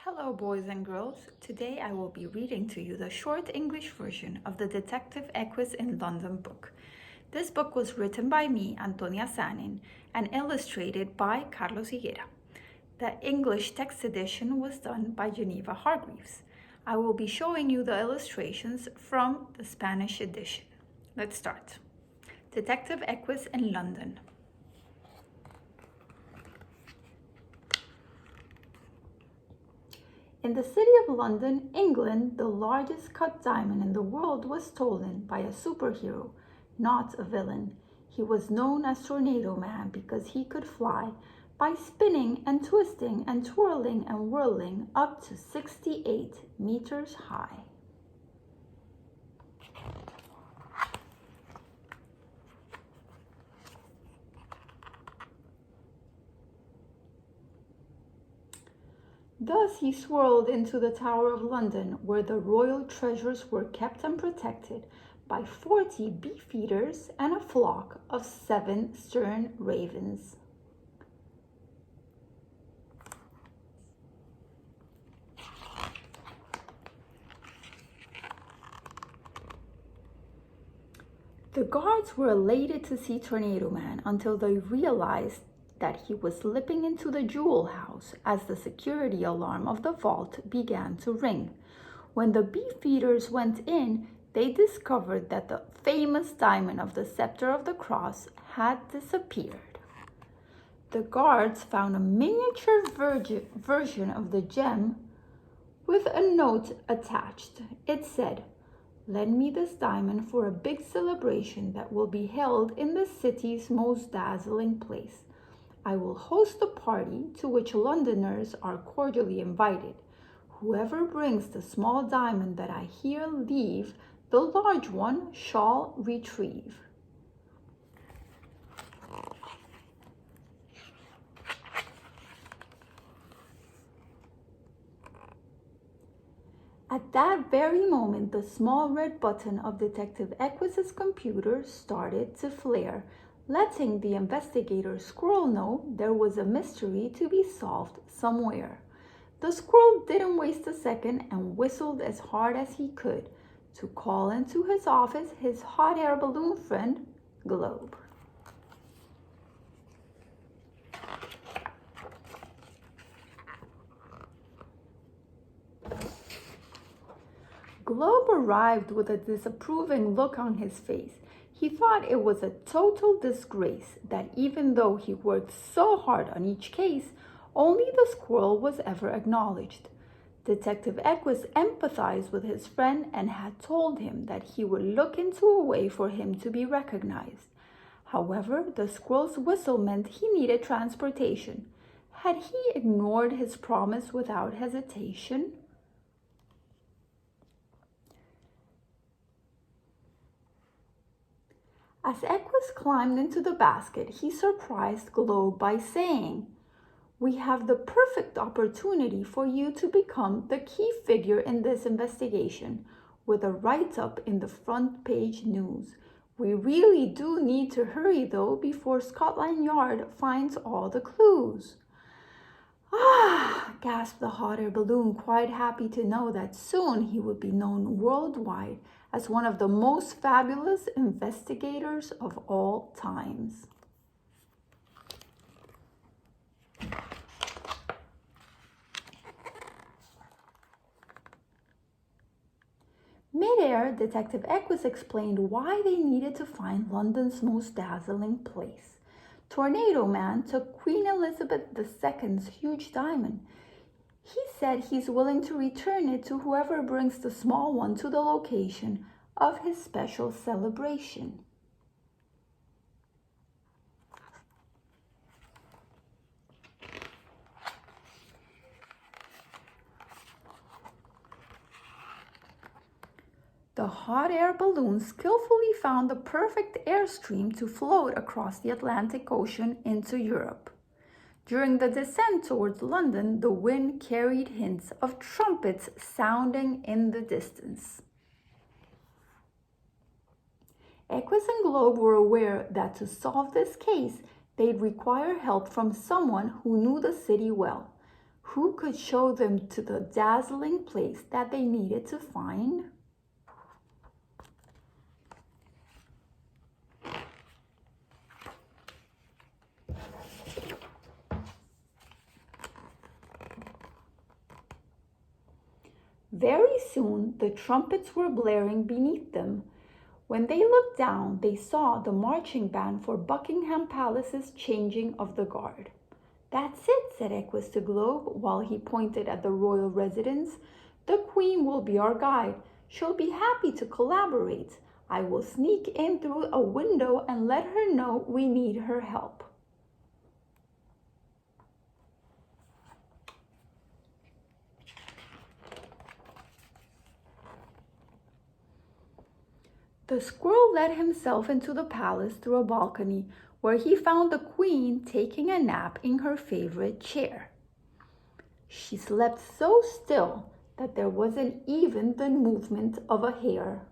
Hello, boys and girls. Today I will be reading to you the short English version of the Detective Equis in London book. This book was written by me, Antonia Sanin, and illustrated by Carlos Higuera. The English text edition was done by Geneva Hargreaves. I will be showing you the illustrations from the Spanish edition. Let's start. Detective Equis in London. In the city of London, England, the largest cut diamond in the world was stolen by a superhero, not a villain. He was known as Tornado Man because he could fly by spinning and twisting and twirling and whirling up to 68 meters high. Thus he swirled into the Tower of London, where the royal treasures were kept and protected by 40 beefeaters and a flock of 7 stern ravens. The guards were elated to see Tornado Man until they realized that he was slipping into the jewel house as the security alarm of the vault began to ring. When the beefeaters went in, they discovered that the famous diamond of the Scepter of the Cross had disappeared. The guards found a miniature version of the gem with a note attached. It said, "Lend me this diamond for a big celebration that will be held in the city's most dazzling place. I will host a party to which Londoners are cordially invited. Whoever brings the small diamond that I here leave, the large one shall retrieve." At that very moment, the small red button of Detective Equis's computer started to flare, letting the investigator squirrel know there was a mystery to be solved somewhere. The squirrel didn't waste a second and whistled as hard as he could to call into his office his hot air balloon friend, Globe. Globe arrived with a disapproving look on his face. He thought it was a total disgrace that even though he worked so hard on each case, only the squirrel was ever acknowledged. Detective Equis empathized with his friend and had told him that he would look into a way for him to be recognized. However, the squirrel's whistle meant he needed transportation. Had he ignored his promise without hesitation? As Equis climbed into the basket, he surprised Globe by saying, "We have the perfect opportunity for you to become the key figure in this investigation, with a write-up in the front page news. We really do need to hurry though before Scotland Yard finds all the clues." "Ah," gasped the hot air balloon, quite happy to know that soon he would be known worldwide as one of the most fabulous investigators of all times. Mid-air, Detective Equis explained why they needed to find London's most dazzling place. Tornado Man took Queen Elizabeth II's huge diamond. He said he's willing to return it to whoever brings the small one to the location of his special celebration. The hot air balloon skillfully found the perfect airstream to float across the Atlantic Ocean into Europe. During the descent towards London, the wind carried hints of trumpets sounding in the distance. Equis and Globe were aware that to solve this case, they'd require help from someone who knew the city well. Who could show them to the dazzling place that they needed to find? Very soon the trumpets were blaring beneath them. When they looked down, they saw the marching band for Buckingham Palace's changing of the guard. "That's it," said Equis to Globe while he pointed at the royal residence. "The Queen will be our guide. She'll be happy to collaborate. I will sneak in through a window and let her know we need her help." The squirrel let himself into the palace through a balcony, where he found the Queen taking a nap in her favorite chair. She slept so still that there wasn't even the movement of a hair.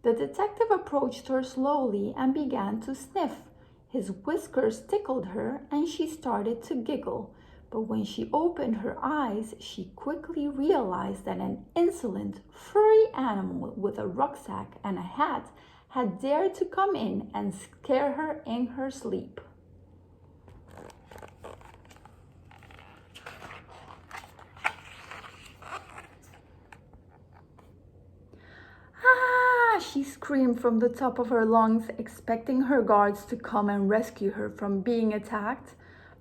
The detective approached her slowly and began to sniff. His whiskers tickled her and she started to giggle. But when she opened her eyes, she quickly realized that an insolent, furry animal with a rucksack and a hat had dared to come in and scare her in her sleep. "Ah!" she screamed from the top of her lungs, expecting her guards to come and rescue her from being attacked.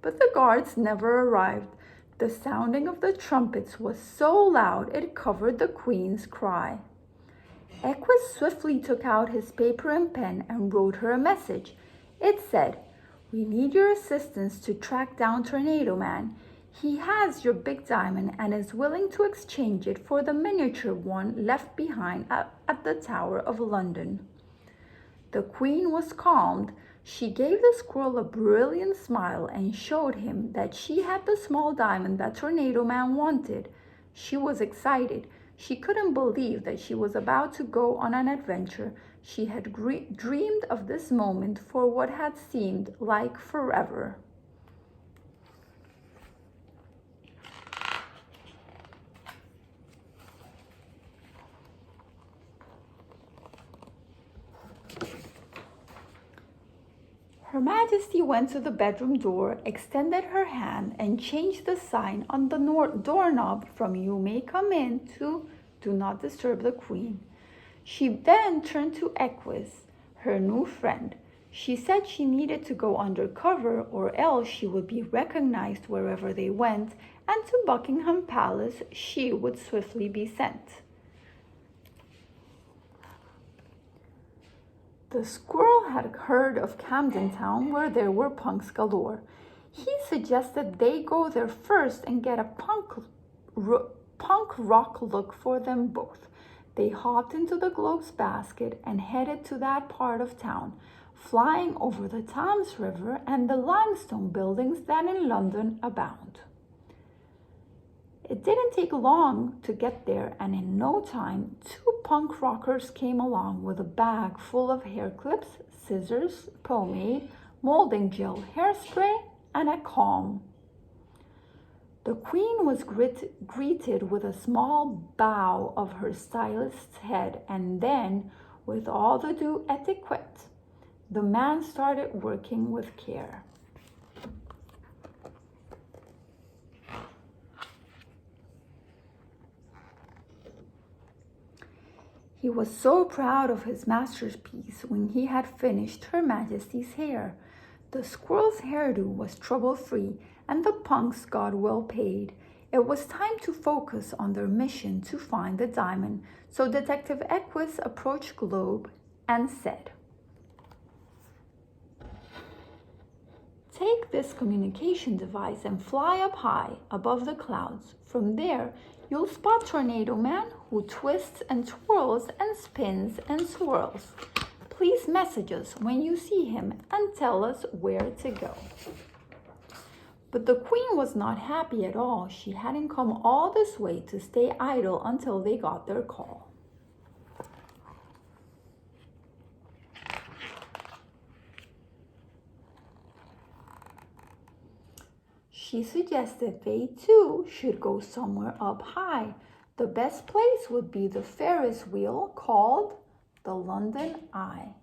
But the guards never arrived. The sounding of the trumpets was so loud it covered the Queen's cry. Equis swiftly took out his paper and pen and wrote her a message. It said, "We need your assistance to track down Tornado Man. He has your big diamond and is willing to exchange it for the miniature one left behind at the Tower of London." The Queen was calmed. She gave the squirrel a brilliant smile and showed him that she had the small diamond that Tornado Man wanted. She was excited. She couldn't believe that she was about to go on an adventure. She had dreamed of this moment for what had seemed like forever. Her Majesty went to the bedroom door, extended her hand, and changed the sign on the doorknob from "You may come in" to "Do not disturb the Queen." She then turned to Equis, her new friend. She said she needed to go undercover or else she would be recognized wherever they went, and to Buckingham Palace she would swiftly be sent. The squirrel had heard of Camden Town, where there were punks galore. He suggested they go there first and get a punk rock look for them both. They hopped into the Globe's basket and headed to that part of town, flying over the Thames River and the limestone buildings that in London abound. It didn't take long to get there, and in no time, two punk rockers came along with a bag full of hair clips, scissors, pomade, molding gel, hairspray, and a comb. The Queen was greeted with a small bow of her stylist's head, and then, with all the due etiquette, the man started working with care. He was so proud of his masterpiece when he had finished Her Majesty's hair. The squirrel's hairdo was trouble-free, and the punks got well paid. It was time to focus on their mission to find the diamond, so Detective Equis approached Globe and said, "Take this communication device and fly up high above the clouds. From there, you'll spot Tornado Man, who twists and twirls and spins and swirls. Please message us when you see him and tell us where to go." But the Queen was not happy at all. She hadn't come all this way to stay idle until they got their call. She suggested they too should go somewhere up high. The best place would be the Ferris wheel called the London Eye.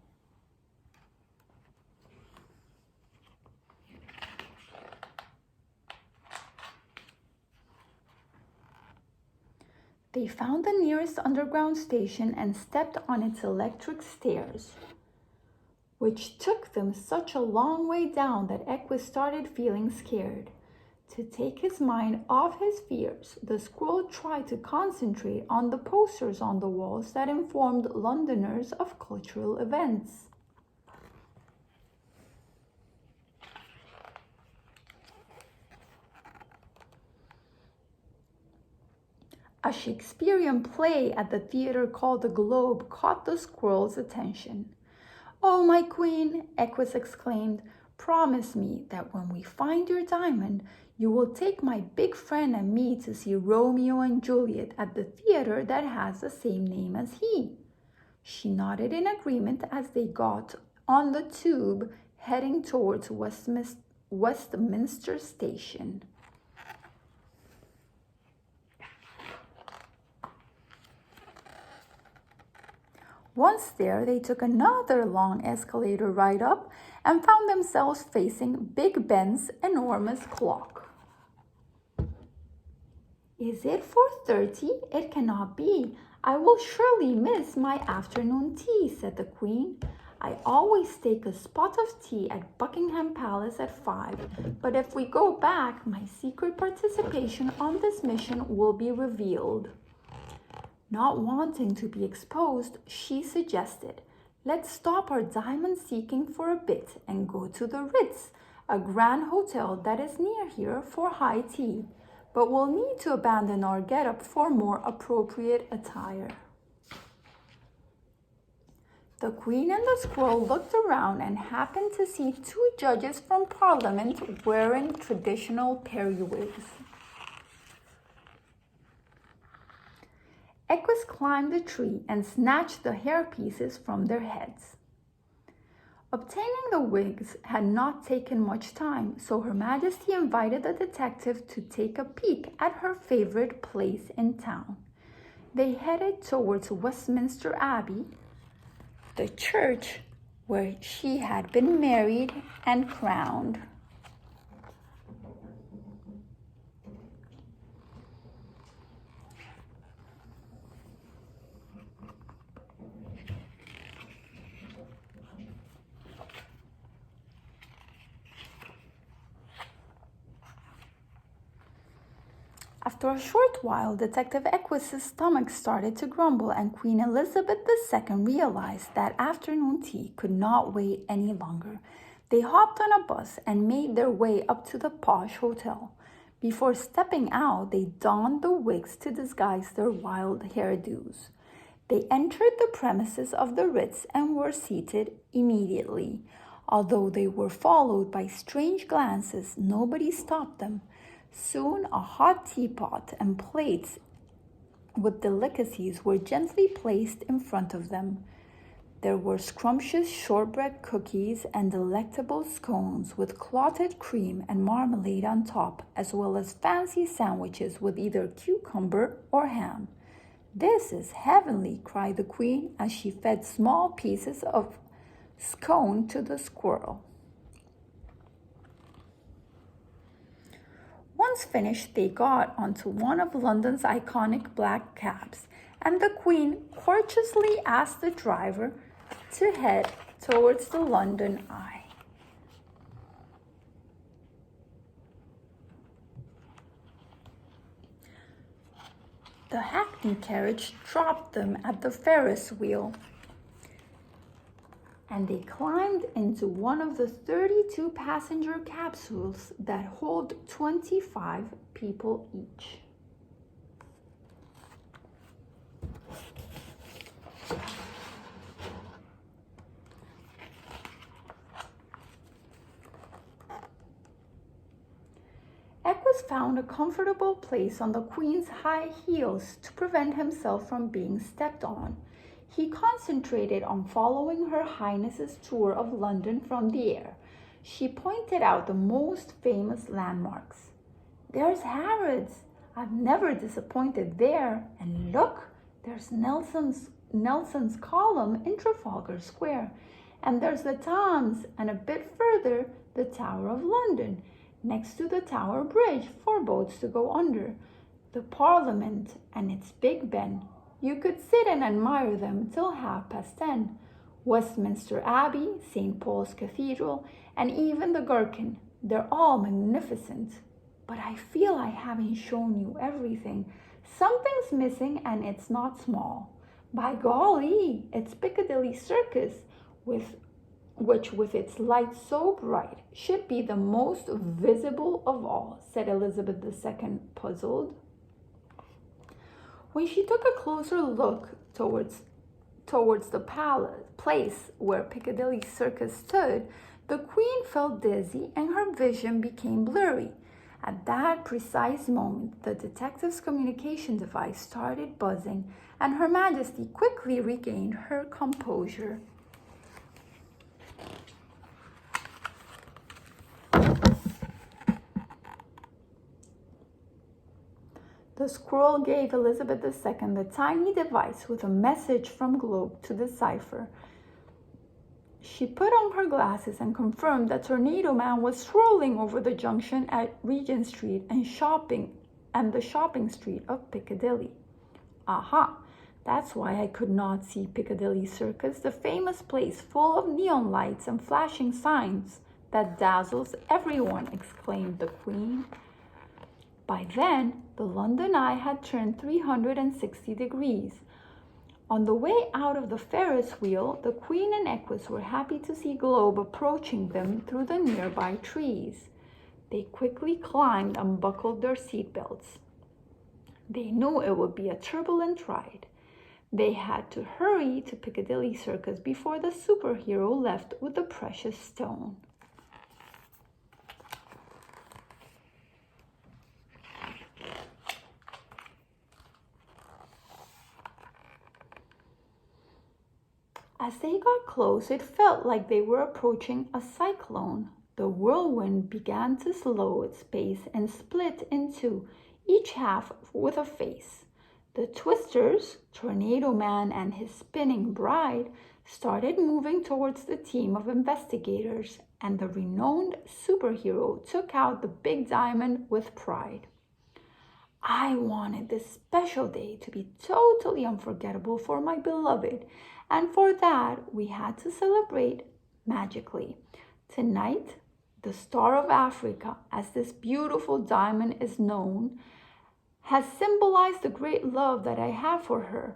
They found the nearest underground station and stepped on its electric stairs, which took them such a long way down that Equis started feeling scared. To take his mind off his fears, the squirrel tried to concentrate on the posters on the walls that informed Londoners of cultural events. A Shakespearean play at the theater called the Globe caught the squirrel's attention. "Oh, my queen," Equus exclaimed, "promise me that when we find your diamond, you will take my big friend and me to see Romeo and Juliet at the theater that has the same name as he." She nodded in agreement as they got on the tube heading towards Westminster Station. Once there, they took another long escalator ride up and found themselves facing Big Ben's enormous clock. "Is it 4:30? It cannot be. I will surely miss my afternoon tea," said the Queen. "I always take a spot of tea at Buckingham Palace at 5, but if we go back, my secret participation on this mission will be revealed." Not wanting to be exposed, she suggested, "Let's stop our diamond seeking for a bit and go to the Ritz, a grand hotel that is near here, for high tea, but we'll need to abandon our getup for more appropriate attire." The Queen and the squirrel looked around and happened to see two judges from Parliament wearing traditional periwigs. Equus climbed a tree and snatched the hairpieces from their heads. Obtaining the wigs had not taken much time, so Her Majesty invited the detective to take a peek at her favorite place in town. They headed towards Westminster Abbey, the church where she had been married and crowned. After a short while, Detective Equus's stomach started to grumble, and Queen Elizabeth II realized that afternoon tea could not wait any longer. They hopped on a bus and made their way up to the posh hotel. Before stepping out, they donned the wigs to disguise their wild hairdos. They entered the premises of the Ritz and were seated immediately. Although they were followed by strange glances, nobody stopped them. Soon a hot teapot and plates with delicacies were gently placed in front of them. There were scrumptious shortbread cookies and delectable scones with clotted cream and marmalade on top, as well as fancy sandwiches with either cucumber or ham. "This is heavenly," cried the Queen as she fed small pieces of scone to the squirrel. Once finished, they got onto one of London's iconic black cabs, and the Queen courteously asked the driver to head towards the London Eye. The hackney carriage dropped them at the Ferris wheel, and they climbed into one of the 32 passenger capsules that hold 25 people each. Equus found a comfortable place on the Queen's high heels to prevent himself from being stepped on. He concentrated on following Her Highness's tour of London from the air. She pointed out the most famous landmarks. There's Harrods. I've never disappointed there. And look, there's Nelson's column in Trafalgar Square. And there's the Thames, and a bit further, the Tower of London, next to the Tower Bridge for boats to go under. The Parliament and its Big Ben. You could sit and admire them till 10:30. Westminster Abbey, St. Paul's Cathedral, and even the Gherkin. They're all magnificent. But I feel I haven't shown you everything. Something's missing, and it's not small. By golly, it's Piccadilly Circus, which with its lights so bright should be the most visible of all, said Elizabeth II, puzzled. When she took a closer look towards the place where Piccadilly Circus stood, the Queen felt dizzy and her vision became blurry. At that precise moment, the detective's communication device started buzzing, and Her Majesty quickly regained her composure. The scroll gave Elizabeth II the tiny device with a message from Globe to decipher. She put on her glasses and confirmed that Tornado Man was strolling over the junction at Regent Street and the shopping street of Piccadilly. Aha! That's why I could not see Piccadilly Circus, the famous place full of neon lights and flashing signs that dazzles everyone, exclaimed the Queen. By then, the London Eye had turned 360 degrees. On the way out of the Ferris wheel, the Queen and Equis were happy to see Globe approaching them through the nearby trees. They quickly climbed and buckled their seatbelts. They knew it would be a turbulent ride. They had to hurry to Piccadilly Circus before the superhero left with the precious stone. As they got close, it felt like they were approaching a cyclone. The whirlwind began to slow its pace and split in two, each half with a face. The Twisters, Tornado Man and his spinning bride, started moving towards the team of investigators, and the renowned superhero took out the big diamond with pride. I wanted this special day to be totally unforgettable for my beloved, and for that we had to celebrate magically. Tonight, the Star of Africa, as this beautiful diamond is known, has symbolized the great love that I have for her.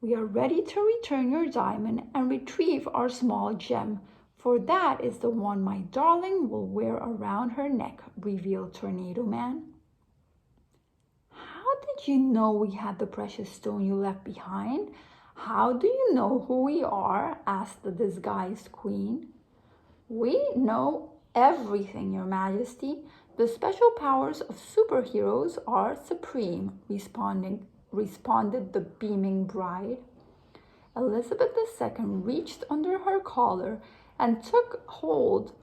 We are ready to return your diamond and retrieve our small gem, for that is the one my darling will wear around her neck, revealed Tornado Man. How did you know we had the precious stone you left behind? How do you know who we are? Asked the disguised Queen. We know everything, Your Majesty. The special powers of superheroes are supreme, responded the beaming bride. Elizabeth II reached under her collar and took hold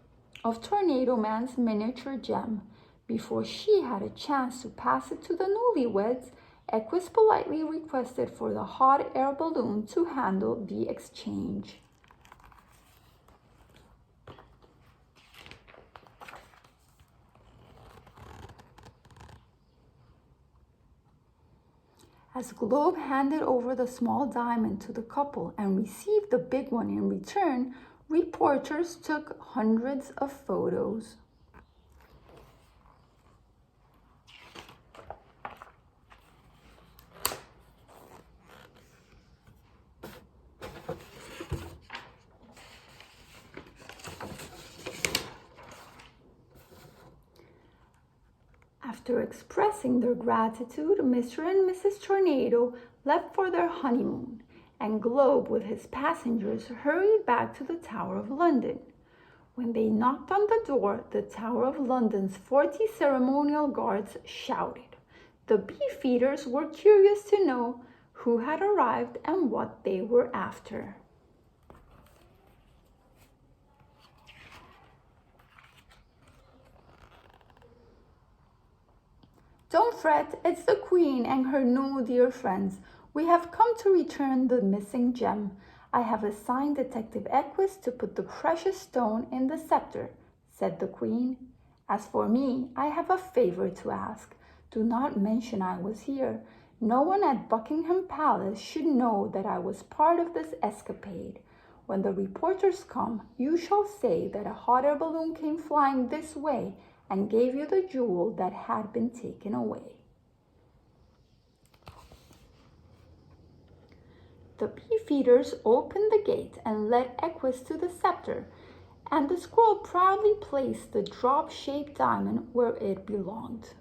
of Tornado Man's miniature gem. Before she had a chance to pass it to the newlyweds, Equis politely requested for the hot air balloon to handle the exchange. As Globe handed over the small diamond to the couple and received the big one in return, reporters took hundreds of photos. After expressing their gratitude, Mr. and Mrs. Tornado left for their honeymoon, and Globe with his passengers hurried back to the Tower of London. When they knocked on the door, the Tower of London's 40 ceremonial guards shouted. The Beefeaters were curious to know who had arrived and what they were after. Don't fret, it's the Queen and her new dear friends. We have come to return the missing gem. I have assigned Detective Equis to put the precious stone in the scepter, said the Queen. As for me, I have a favor to ask. Do not mention I was here. No one at Buckingham Palace should know that I was part of this escapade. When the reporters come, you shall say that a hot air balloon came flying this way and gave you the jewel that had been taken away. The beefeaters opened the gate and led Equus to the scepter, and the squirrel proudly placed the drop-shaped diamond where it belonged.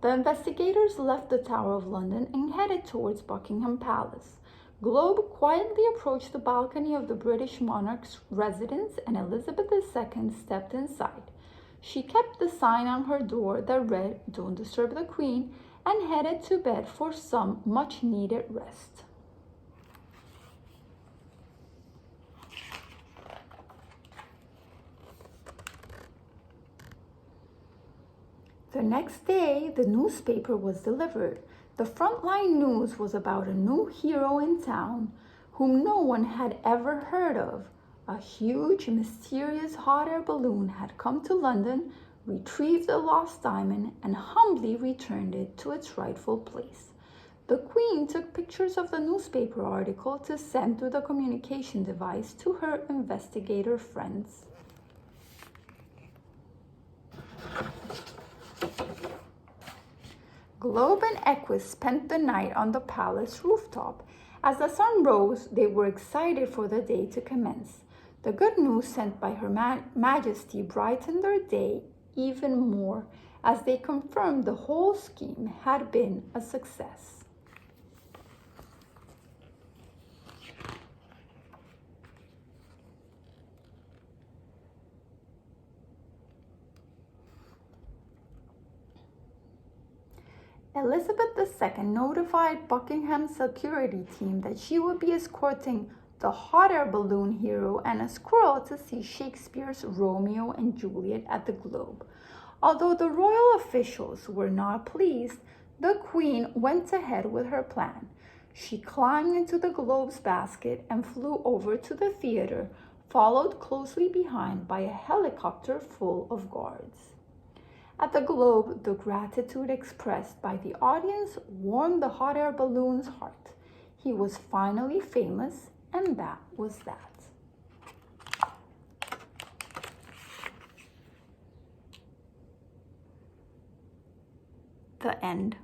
The investigators left the Tower of London and headed towards Buckingham Palace. Globe quietly approached the balcony of the British monarch's residence, and Elizabeth II stepped inside. She kept the sign on her door that read, "Don't disturb the Queen," and headed to bed for some much-needed rest. The next day, the newspaper was delivered. The frontline news was about a new hero in town whom no one had ever heard of. A huge, mysterious hot air balloon had come to London, retrieved the lost diamond, and humbly returned it to its rightful place. The Queen took pictures of the newspaper article to send through the communication device to her investigator friends. Globe and Equus spent the night on the palace rooftop. As the sun rose, they were excited for the day to commence. The good news sent by Her Majesty brightened their day even more, as they confirmed the whole scheme had been a success. Elizabeth II notified Buckingham's security team that she would be escorting the hot air balloon hero and a squirrel to see Shakespeare's Romeo and Juliet at the Globe. Although the royal officials were not pleased, the Queen went ahead with her plan. She climbed into the Globe's basket and flew over to the theater, followed closely behind by a helicopter full of guards. At the Globe, the gratitude expressed by the audience warmed the hot air balloon's heart. He was finally famous, and that was that. The end.